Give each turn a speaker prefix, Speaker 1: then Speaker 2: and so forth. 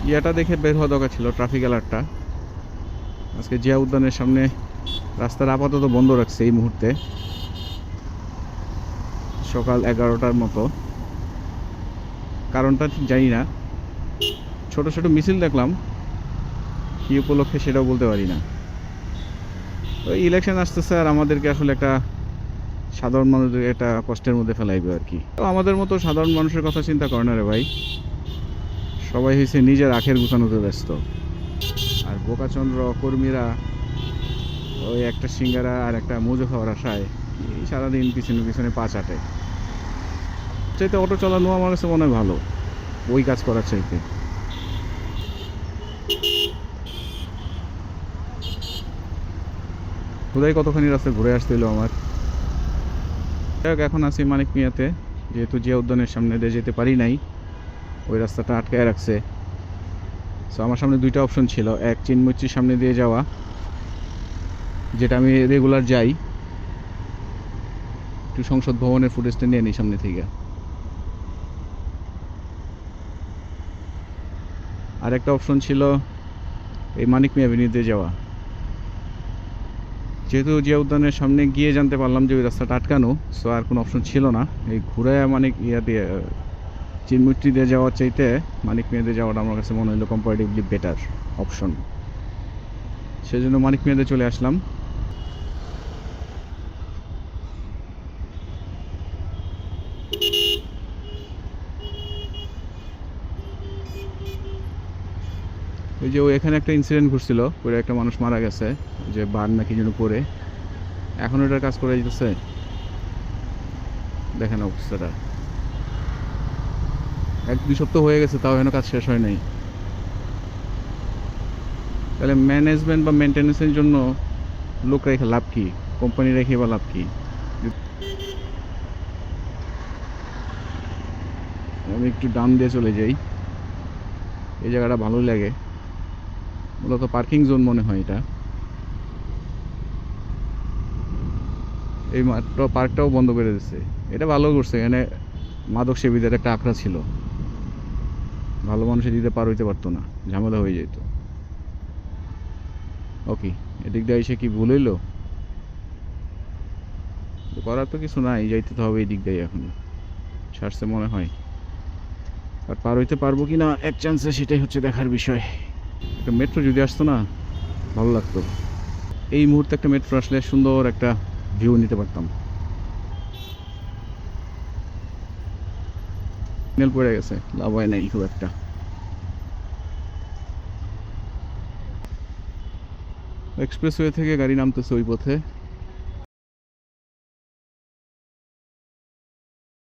Speaker 1: ইয়াটা দেখে বের হওয়া দরকার ছিল, ট্রাফিক অ্যালার্টটা। আজকে জিয়া উদ্যানের সামনে রাস্তার আপাতত বন্ধ রাখছে এই মুহূর্তে, সকাল 11টার মতো। কারণটা ঠিক জানি না, ছোট ছোট মিছিল দেখলাম, কী উপলক্ষে সেটাও বলতে পারি না। তো ইলেকশন আসতেছে আর আমাদেরকে আসলে একটা সাধারণ মানুষদের একটা কষ্টের মধ্যে ফেলাইবে আর কি। তো আমাদের মতো সাধারণ মানুষের কথা চিন্তা করে না রে ভাই, সবাই হয়েছে নিজের আখের গুছানোতে ব্যস্ত। আর বোকাচন্দ্র কর্মীরা ওই একটা সিঙ্গারা আর একটা মুজো খাওয়ার আশায় সারাদিন পিছনে পিছনে পা চাটে। চাইতে অটো চালানো আমার কাছে মনে হয় ভালো, ওই কাজ করার চাইতে। কোথায় কতখানি রাস্তা ঘুরে আসতে হলো আমার। এখন আছি মানিক মিয়াতে, যেহেতু জিয়া উদ্যানের সামনে দিয়ে যেতে পারি নাই, ওই রাস্তাটা আটকায় রাখছে। সো আমার সামনে দুইটা অপশন ছিল, এক চিনমৈত্রীর সামনে দিয়ে যাওয়া, যেটা আমি রেগুলার যাই, একটু সংসদ ভবনের ফুটেজটা নিয়ে নিই সামনে থেকে। আর একটা অপশন ছিল এই মানিক মিয়া এভিনিউ দিয়ে যাওয়া। যেহেতু জিয়া উদ্যানের সামনে গিয়ে জানতে পারলাম যে ওই রাস্তাটা আটকানো, সো আর কোনো অপশন ছিল না। এই ঘুরে মানিক ইয়া দিয়ে চিনমৈত্রী দিয়ে যাওয়ার চাইতে মানিক মিয়া দিয়ে যাওয়াটা আমার কাছে মনে হলো কম্পারেটিভলি বেটার অপশন। সেজন্য মানিক মিয়াতে চলে আসলাম। ওই যে এখানে একটা ইনসিডেন্ট ঘটছিল, পরে একটা মানুষ মারা গেছে, যে বান নাকি যেন পরে, এখন ওটার কাজ করে যেতেছে। দেখেন অবস্থাটা, 1-2 সপ্তাহ হয়ে গেছে, তাও এখনো কাজ শেষ হয় নাই। তাহলে ম্যানেজমেন্ট বা মেনটেন্যান্সের জন্য লোক রেখে লাভ কি, কোম্পানি রেখে বা লাভ কি? আমি একটু ডান দিয়ে চলে যাই, এই জায়গাটা ভালোই লাগে, মূলত পার্কিং জোন মনে হয় এটা। এই মাত্র পার্কটাও বন্ধ করে দিচ্ছে, এটা ভালো করছে। এখানে মাদক সেবীদের একটা আখড়া ছিল, ভালো মানুষে দিতে পার হইতে পারতো না, ঝামেলা হয়ে যেত। ওকে, এদিক দিয়ে এসে কি ভুল হইলো? করার তো কিছু নাই, যাইতে তো হবে এই দিক দিয়ে। এখন ছাড়ছে মনে হয়, আর পার হইতে পারবো কি না এক চান্সে, সেটাই হচ্ছে দেখার বিষয়। একটা মেট্রো যদি আসতো না, ভালো লাগতো। এই মুহূর্তে একটা মেট্রো আসলে সুন্দর একটা ভিউ নিতে পারতাম। সিগন্যাল পড়ে গেছে, লাভ হয় নাই খুব একটা। এক্সপ্রেসওয়ে থেকে গাড়ি নামতেছে ওই পথে।